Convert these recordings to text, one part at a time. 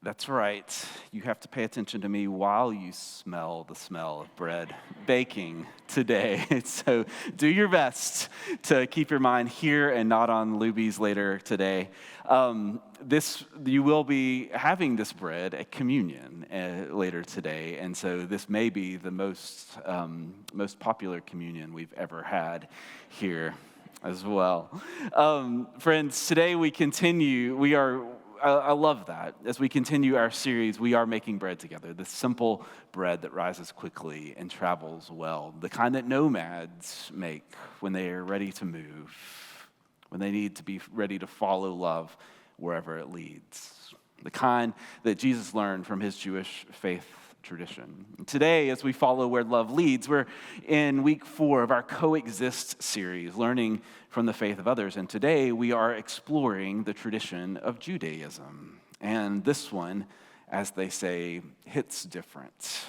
That's right. You have to pay attention to me while you smell the smell of bread baking today. So do your best to keep your mind here and not on Luby's later today. You will be having this bread at communion later today, and so this may be the most popular communion we've ever had here as well. Friends, today we continue. I love that. As we continue our series, we are making bread together. The simple bread that rises quickly and travels well. The kind that nomads make when they are ready to move, when they need to be ready to follow love wherever it leads. The kind that Jesus learned from his Jewish faith tradition. Today, as we follow where love leads, we're in week 4 of our Coexist series, learning from the faith of others. And today we are exploring the tradition of Judaism. And this one, as they say, hits different.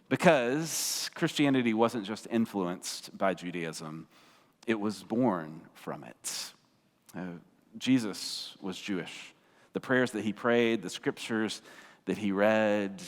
Because Christianity wasn't just influenced by Judaism, it was born from it. Jesus was Jewish. The prayers that he prayed, the scriptures that he read,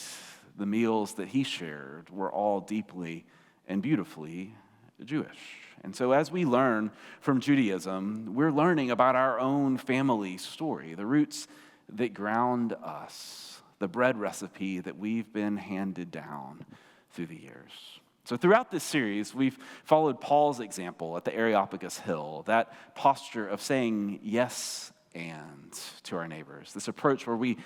the meals that he shared were all deeply and beautifully Jewish. And so as we learn from Judaism, we're learning about our own family story, the roots that ground us, the bread recipe that we've been handed down through the years. So throughout this series, we've followed Paul's example at the Areopagus Hill, that posture of saying yes and to our neighbors, this approach where we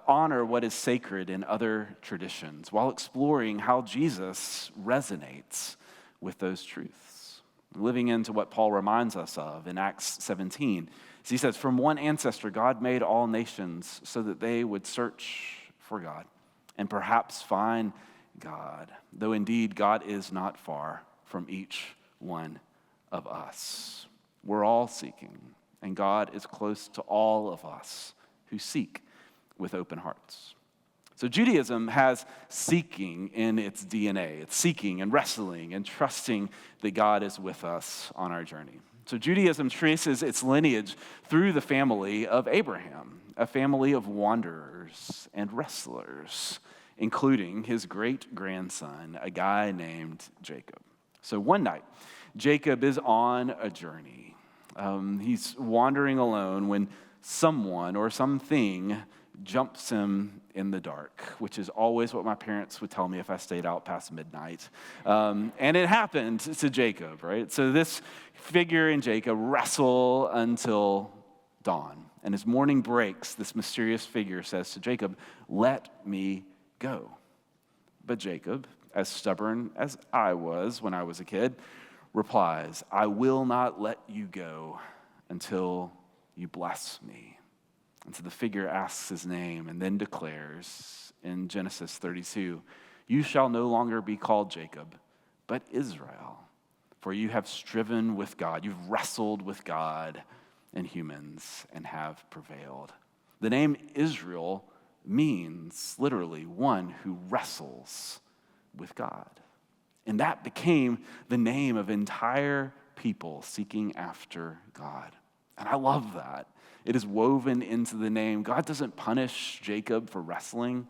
honor what is sacred in other traditions while exploring how Jesus resonates with those truths. Living into what Paul reminds us of in Acts 17. As he says, from one ancestor, God made all nations so that they would search for God and perhaps find God, though indeed God is not far from each one of us. We're all seeking, and God is close to all of us who seek with open hearts. So Judaism has seeking in its DNA. It's seeking and wrestling and trusting that God is with us on our journey. So Judaism traces its lineage through the family of Abraham, a family of wanderers and wrestlers, including his great-grandson, a guy named Jacob. So one night, Jacob is on a journey. He's wandering alone when someone or something jumps him in the dark, which is always what my parents would tell me if I stayed out past midnight. And it happened to Jacob, right? So this figure and Jacob wrestle until dawn. And as morning breaks, this mysterious figure says to Jacob, "Let me go." But Jacob, as stubborn as I was when I was a kid, replies, "I will not let you go until you bless me." And so the figure asks his name and then declares in Genesis 32, "You shall no longer be called Jacob, but Israel, for you have striven with God, you've wrestled with God and humans and have prevailed." The name Israel means literally one who wrestles with God. And that became the name of entire people seeking after God. And I love that. It is woven into the name. God doesn't punish Jacob for wrestling.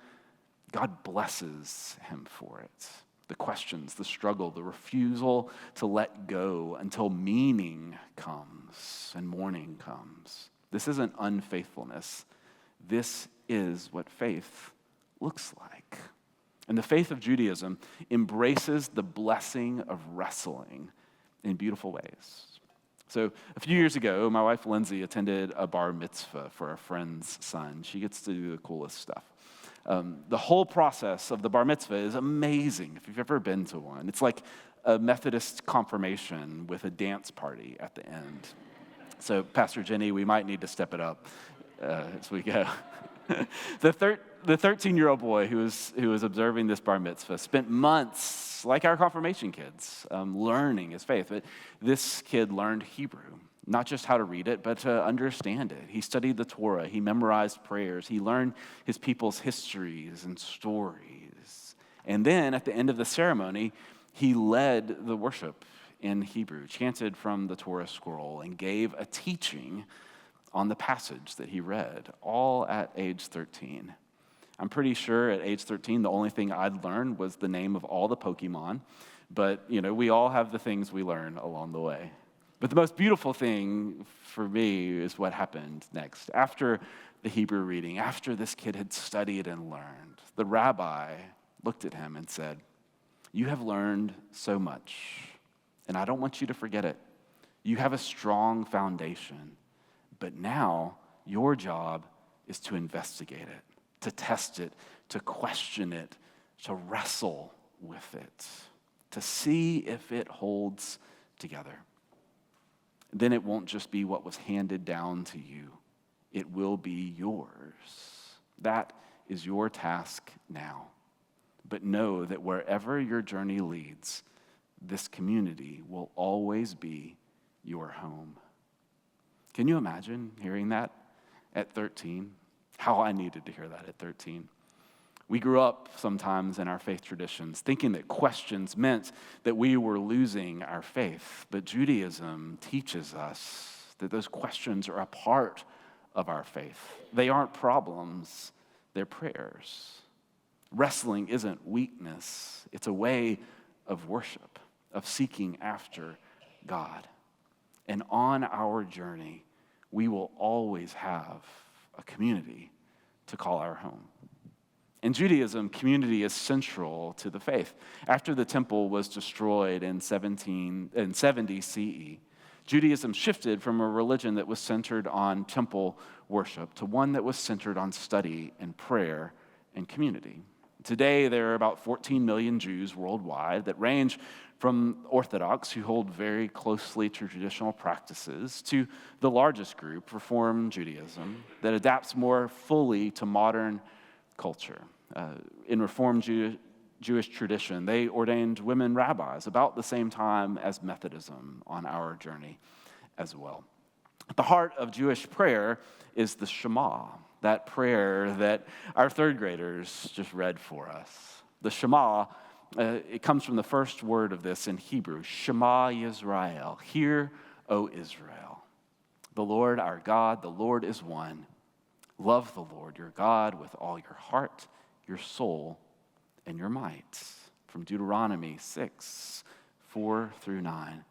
God blesses him for it. The questions, the struggle, the refusal to let go until meaning comes and morning comes. This isn't unfaithfulness. This is what faith looks like. And the faith of Judaism embraces the blessing of wrestling in beautiful ways. So a few years ago, my wife Lindsay attended a bar mitzvah for a friend's son. She gets to do the coolest stuff. The whole process of the bar mitzvah is amazing if you've ever been to one. It's like a Methodist confirmation with a dance party at the end. So Pastor Jenny, we might need to step it up as we go. The 13-year-old boy who was observing this bar mitzvah spent months, like our confirmation kids, learning his faith. But this kid learned Hebrew, not just how to read it, but to understand it. He studied the Torah. He memorized prayers. He learned his people's histories and stories. And then at the end of the ceremony, he led the worship in Hebrew, chanted from the Torah scroll, and gave a teaching on the passage that he read, all at age 13. I'm pretty sure at age 13, the only thing I'd learned was the name of all the Pokemon. But, we all have the things we learn along the way. But the most beautiful thing for me is what happened next. After the Hebrew reading, after this kid had studied and learned, the rabbi looked at him and said, "You have learned so much, and I don't want you to forget it. You have a strong foundation, but now your job is to investigate it, to test it, to question it, to wrestle with it, to see if it holds together. Then it won't just be what was handed down to you. It will be yours. That is your task now. But know that wherever your journey leads, this community will always be your home." Can you imagine hearing that at 13? How I needed to hear that at 13. We grew up sometimes in our faith traditions thinking that questions meant that we were losing our faith. But Judaism teaches us that those questions are a part of our faith. They aren't problems, they're prayers. Wrestling isn't weakness, it's a way of worship, of seeking after God. And on our journey, we will always have a community to call our home. In Judaism, community is central to the faith. After the temple was destroyed in 70 CE, Judaism shifted from a religion that was centered on temple worship to one that was centered on study and prayer and community. Today, there are about 14 million Jews worldwide that range from Orthodox, who hold very closely to traditional practices, to the largest group, Reform Judaism, that adapts more fully to modern culture. In Reform Jewish tradition, they ordained women rabbis about the same time as Methodism on our journey as well. At the heart of Jewish prayer is the Shema, that prayer that our third graders just read for us. The Shema, it comes from the first word of this in Hebrew, Shema Yisrael, hear, O Israel. The Lord our God, the Lord is one. Love the Lord your God with all your heart, your soul, and your might. From Deuteronomy 6, 4-9.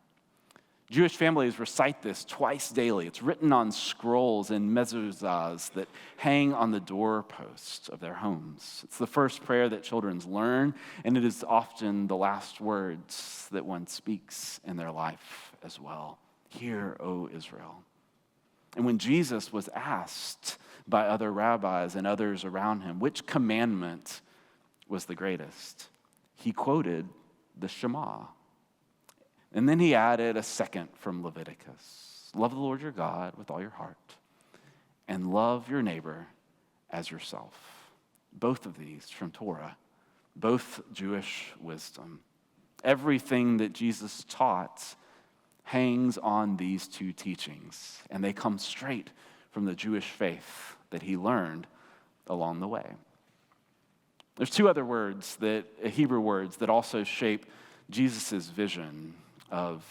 Jewish families recite this twice daily. It's written on scrolls and mezuzahs that hang on the doorposts of their homes. It's the first prayer that children learn, and it is often the last words that one speaks in their life as well. Hear, O Israel. And when Jesus was asked by other rabbis and others around him which commandment was the greatest, he quoted the Shema. And then he added a second from Leviticus. Love the Lord your God with all your heart, and love your neighbor as yourself. Both of these from Torah, both Jewish wisdom. Everything that Jesus taught hangs on these two teachings, and they come straight from the Jewish faith that he learned along the way. There's two other words, Hebrew words, that also shape Jesus' vision of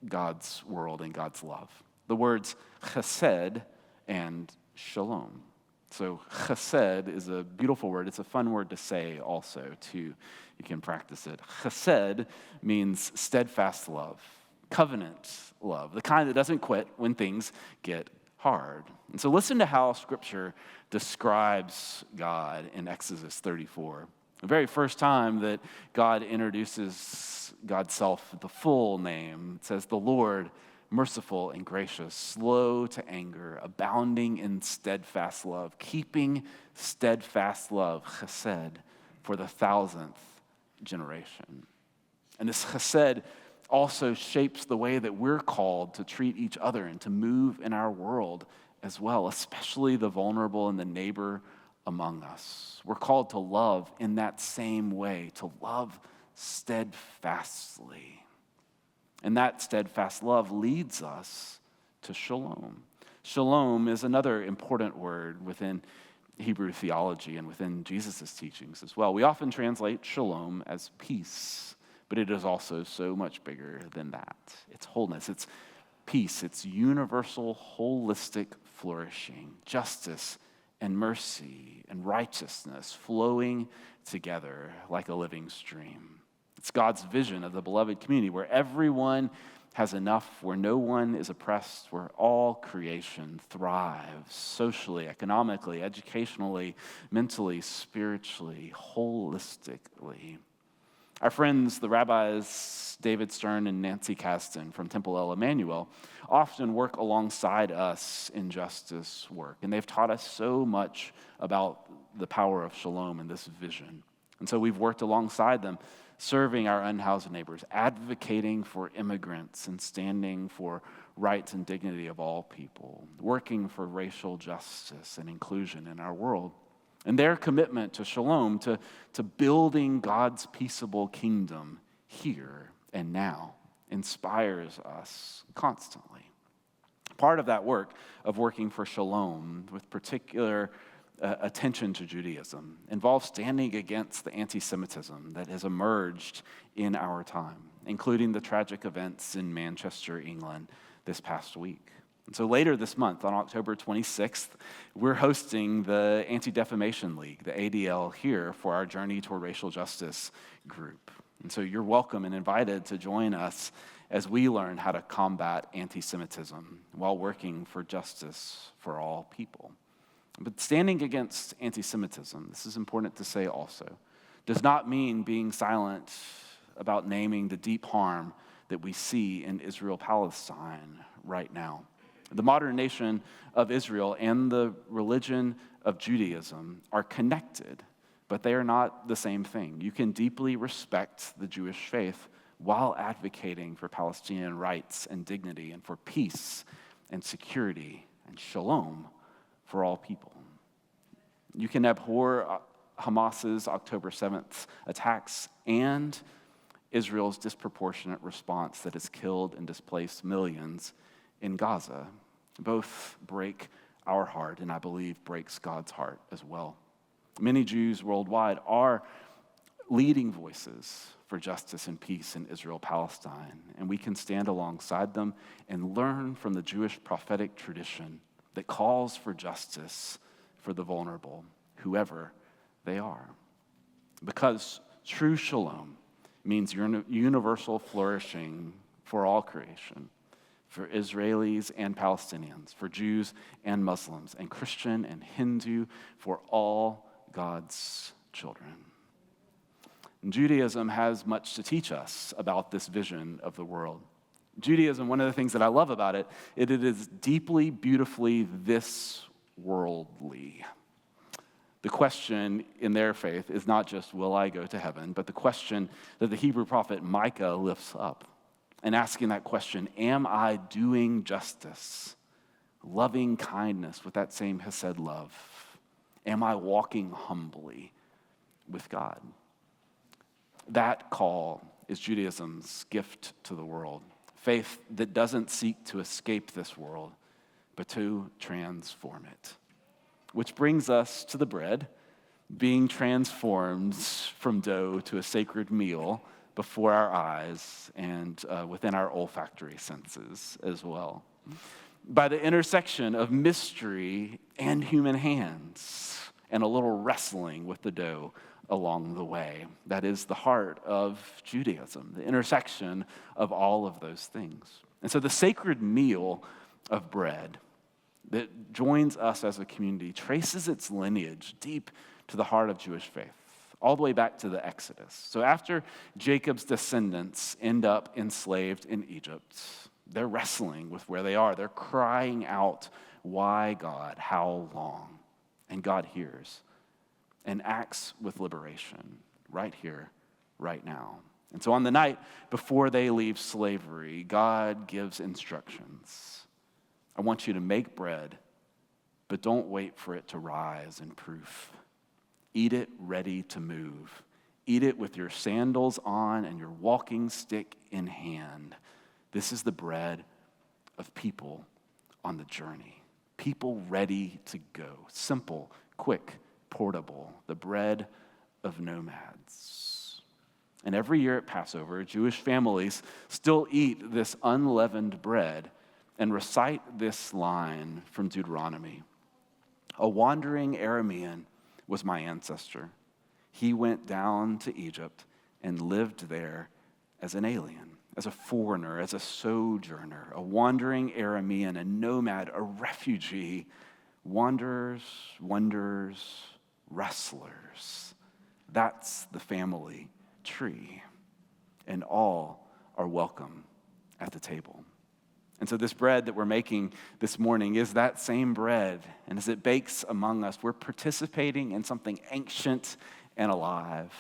God's world and God's love. The words hesed and shalom. So hesed is a beautiful word. It's a fun word to say also, too. You can practice it. Hesed means steadfast love, covenant love, the kind that doesn't quit when things get hard. And so listen to how Scripture describes God in Exodus 34. The very first time that God introduces God's self, the full name, it says, the Lord, merciful and gracious, slow to anger, abounding in steadfast love, keeping steadfast love, chesed, for the 1,000th generation. And this chesed also shapes the way that we're called to treat each other and to move in our world as well, especially the vulnerable and the neighbor among us. We're called to love in that same way, to love steadfastly. And that steadfast love leads us to shalom. Shalom is another important word within Hebrew theology and within Jesus' teachings as well. We often translate shalom as peace, but it is also so much bigger than that. It's wholeness, it's peace, it's universal, holistic flourishing, justice and mercy and righteousness flowing together like a living stream. It's God's vision of the beloved community where everyone has enough, where no one is oppressed, where all creation thrives socially, economically, educationally, mentally, spiritually, holistically. Our friends, the rabbis David Stern and Nancy Kasdan from Temple El Emmanuel, often work alongside us in justice work, and they've taught us so much about the power of shalom and this vision. And so we've worked alongside them, serving our unhoused neighbors, advocating for immigrants and standing for rights and dignity of all people, working for racial justice and inclusion in our world. And their commitment to shalom, to building God's peaceable kingdom here and now, inspires us constantly. Part of that work of working for shalom with particular attention to Judaism involves standing against the anti-Semitism that has emerged in our time, including the tragic events in Manchester, England this past week. And so later this month, on October 26th, we're hosting the Anti-Defamation League, the ADL, here for our Journey Toward Racial Justice group. And so you're welcome and invited to join us as we learn how to combat anti-Semitism while working for justice for all people. But standing against anti-Semitism, this is important to say also, does not mean being silent about naming the deep harm that we see in Israel-Palestine right now. The modern nation of Israel and the religion of Judaism are connected, but they are not the same thing. You can deeply respect the Jewish faith while advocating for Palestinian rights and dignity and for peace and security and shalom for all people. You can abhor Hamas's October 7th attacks and Israel's disproportionate response that has killed and displaced millions in Gaza. Both break our heart, and I believe breaks God's heart as well. Many Jews worldwide are leading voices for justice and peace in Israel-Palestine, and we can stand alongside them and learn from the Jewish prophetic tradition that calls for justice for the vulnerable, whoever they are. Because true shalom means universal flourishing for all creation, for Israelis and Palestinians, for Jews and Muslims, and Christian and Hindu, for all God's children. And Judaism has much to teach us about this vision of the world. Judaism, one of the things that I love about it, it is deeply, beautifully this worldly. The question in their faith is not just, will I go to heaven, but the question that the Hebrew prophet Micah lifts up. And asking that question, am I doing justice, loving kindness with that same hesed love? Am I walking humbly with God? That call is Judaism's gift to the world. Faith that doesn't seek to escape this world, but to transform it. Which brings us to the bread, being transformed from dough to a sacred meal before our eyes and within our olfactory senses as well. By the intersection of mystery and human hands and a little wrestling with the dough along the way. That is the heart of Judaism, the intersection of all of those things. And so the sacred meal of bread that joins us as a community traces its lineage deep to the heart of Jewish faith, all the way back to the Exodus. So after Jacob's descendants end up enslaved in Egypt, they're wrestling with where they are. They're crying out, why God? How long? And God hears and acts with liberation right here, right now. And so on the night before they leave slavery, God gives instructions. I want you to make bread, but don't wait for it to rise in proof. Eat it ready to move. Eat it with your sandals on and your walking stick in hand. This is the bread of people on the journey. People ready to go. Simple, quick, portable. The bread of nomads. And every year at Passover, Jewish families still eat this unleavened bread and recite this line from Deuteronomy. A wandering Aramean was my ancestor. He went down to Egypt and lived there as an alien, as a foreigner, as a sojourner, a wandering Aramean, a nomad, a refugee, wanderers, wonders, wrestlers. That's the family tree. And all are welcome at the table. And so this bread that we're making this morning is that same bread. And as it bakes among us, we're participating in something ancient and alive.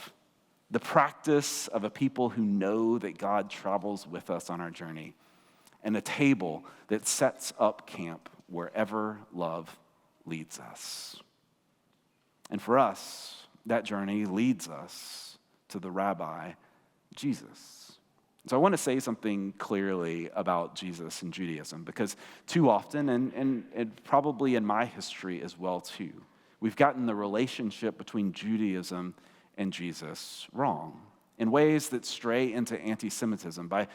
The practice of a people who know that God travels with us on our journey. And a table that sets up camp wherever love leads us. And for us, that journey leads us to the Rabbi, Jesus. So I want to say something clearly about Jesus and Judaism, because too often, and probably in my history as well too, we've gotten the relationship between Judaism and Jesus wrong in ways that stray into anti-Semitism by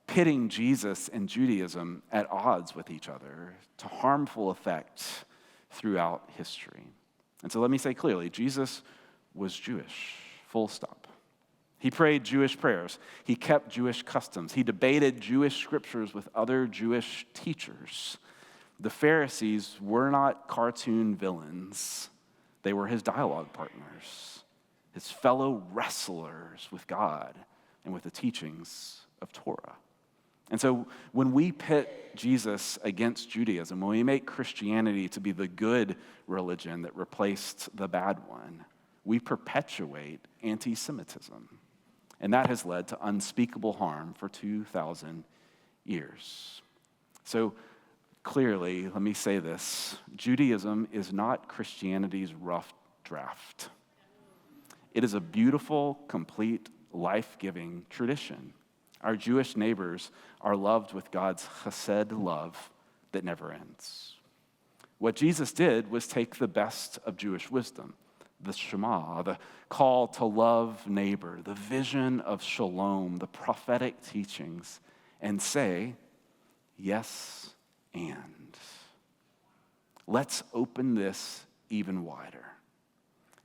pitting Jesus and Judaism at odds with each other to harmful effect throughout history. And so let me say clearly, Jesus was Jewish, full stop. He prayed Jewish prayers. He kept Jewish customs. He debated Jewish scriptures with other Jewish teachers. The Pharisees were not cartoon villains. They were his dialogue partners, his fellow wrestlers with God and with the teachings of Torah. And so when we pit Jesus against Judaism, when we make Christianity to be the good religion that replaced the bad one, we perpetuate anti-Semitism. And that has led to unspeakable harm for 2,000 years. So clearly, let me say this, Judaism is not Christianity's rough draft. It is a beautiful, complete, life-giving tradition. Our Jewish neighbors are loved with God's hesed love that never ends. What Jesus did was take the best of Jewish wisdom, the Shema, the call to love neighbor, the vision of shalom, the prophetic teachings, and say, yes, and. Let's open this even wider.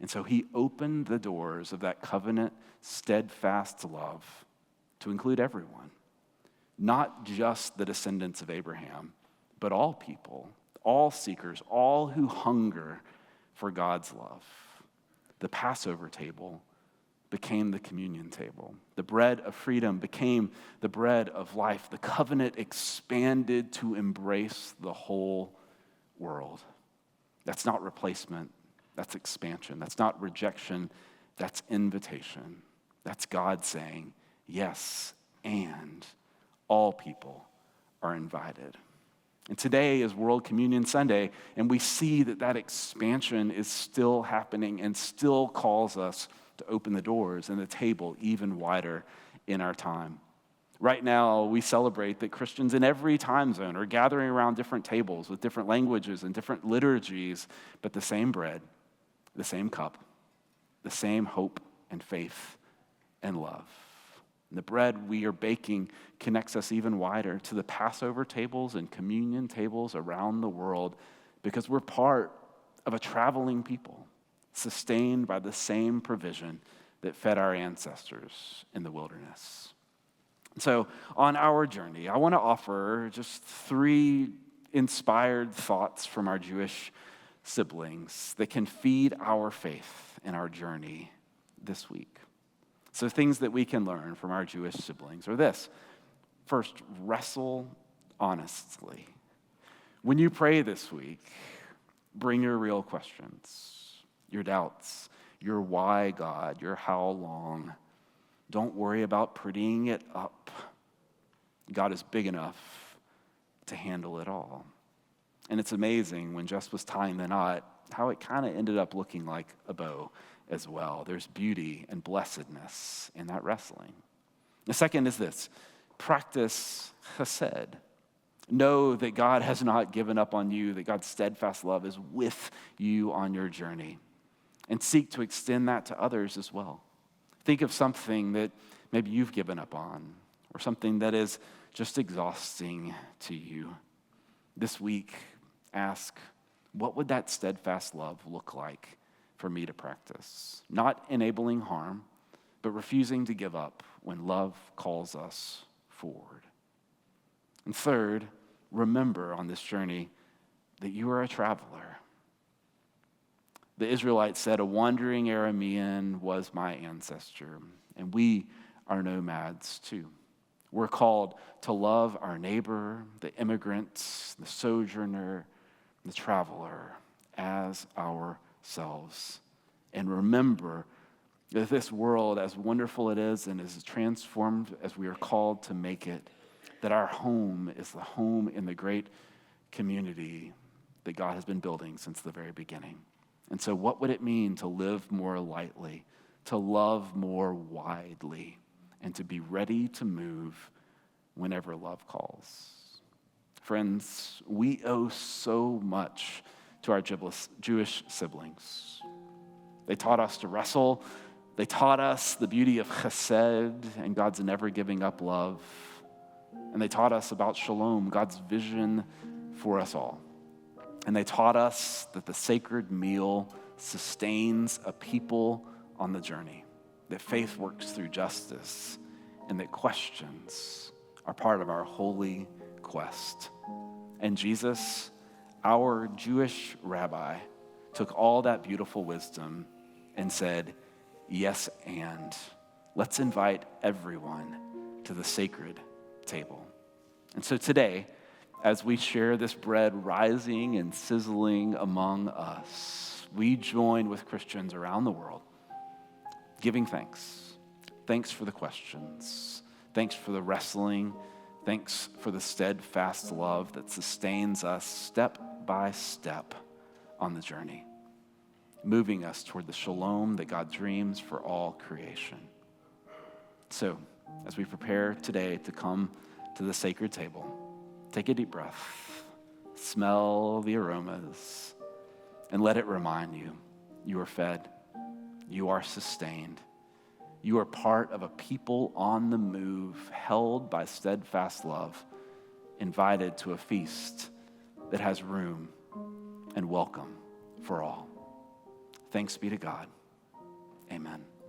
And so he opened the doors of that covenant, steadfast love to include everyone, not just the descendants of Abraham, but all people, all seekers, all who hunger for God's love. The Passover table became the communion table. The bread of freedom became the bread of life. The covenant expanded to embrace the whole world. That's not replacement. That's expansion. That's not rejection. That's invitation. That's God saying, yes, and all people are invited. And today is World Communion Sunday, and we see that that expansion is still happening and still calls us to open the doors and the table even wider in our time. Right now, we celebrate that Christians in every time zone are gathering around different tables with different languages and different liturgies, but the same bread, the same cup, the same hope and faith and love. And the bread we are baking connects us even wider to the Passover tables and communion tables around the world because we're part of a traveling people sustained by the same provision that fed our ancestors in the wilderness. So on our journey, I want to offer just 3 inspired thoughts from our Jewish siblings that can feed our faith in our journey this week. So things that we can learn from our Jewish siblings are this. First, wrestle honestly. When you pray this week, bring your real questions, your doubts, your why, God, your how long. Don't worry about prettying it up. God is big enough to handle it all. And it's amazing when Jess was tying the knot, how it kind of ended up looking like a bow as well. There's beauty and blessedness in that wrestling. The second is this, practice hesed. Know that God has not given up on you, that God's steadfast love is with you on your journey. And seek to extend that to others as well. Think of something that maybe you've given up on, or something that is just exhausting to you. this week, ask, what would that steadfast love look like for me to practice? Not enabling harm, but refusing to give up when love calls us forward. And third, remember on this journey that you are a traveler. The Israelites said, a wandering Aramean was my ancestor, and we are nomads too. We're called to love our neighbor, the immigrant, the sojourner, the traveler as ourselves. And remember that this world, as wonderful it is and as transformed as we are called to make it, that our home is the home in the great community that God has been building since the very beginning. And so what would it mean to live more lightly, to love more widely, and to be ready to move whenever love calls? Friends, we owe so much to our Jewish siblings. They taught us to wrestle. They taught us the beauty of hesed and God's never giving up love. And they taught us about shalom, God's vision for us all. And they taught us that the sacred meal sustains a people on the journey, that faith works through justice, and that questions are part of our holy quest. And Jesus, our Jewish rabbi, took all that beautiful wisdom and said, yes, and let's invite everyone to the sacred table. And so today, as we share this bread rising and sizzling among us, we join with Christians around the world, giving thanks. Thanks for the questions. Thanks for the wrestling. Thanks for the steadfast love that sustains us step by step on the journey, moving us toward the shalom that God dreams for all creation. So, as we prepare today to come to the sacred table, take a deep breath, smell the aromas, and let it remind you, you are fed, you are sustained, you are part of a people on the move, held by steadfast love, invited to a feast that has room and welcome for all. Thanks be to God. Amen.